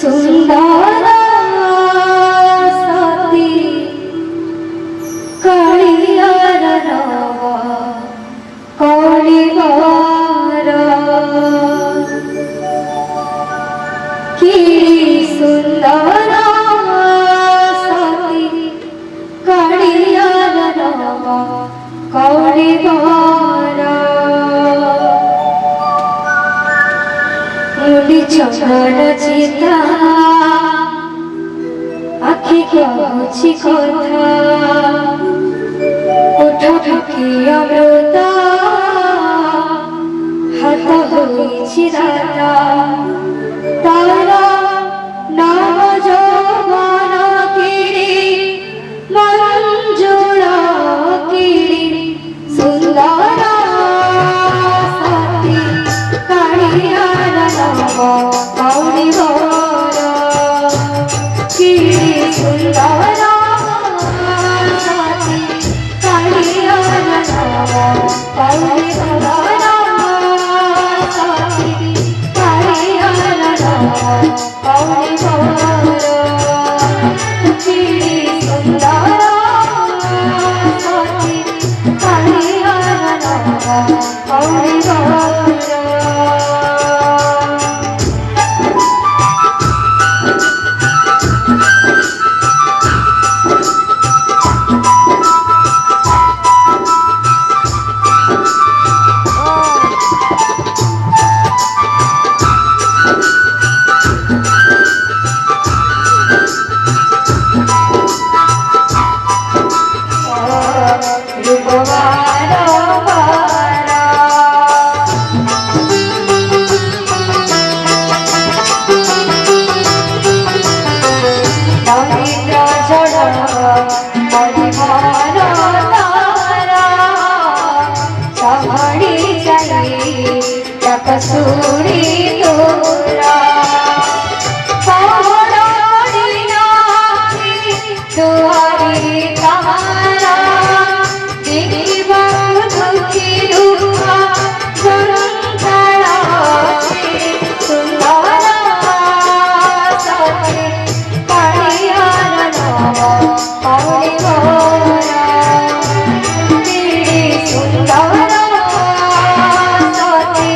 सुंदर सती कालियार नवा कौलिवार की सुंदर सती कालियार नवा कौलिवार मुली चंदन चिता आखि कहूछि कथा ओठ ढाकी अमृता हाथ होइछि दाता तारा नाम जौवन किरी मंजुळ किरी सुंदर सती कालियार नवा कौलिवार किरी सुंदर सती कालियार नवा कौलिवार सती कालियार नवा कौलिवार किरी सुंदर सती कालियार नवा कौलिवार कसूरी तोरा दुआरी तारा देखिबा दुखी रूपा संतरा सुंदर सती कालियार नवा कौलिवार किरी सुंदर सती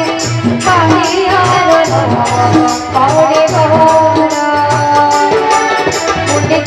कालियार नवा कौलिवार मुंडे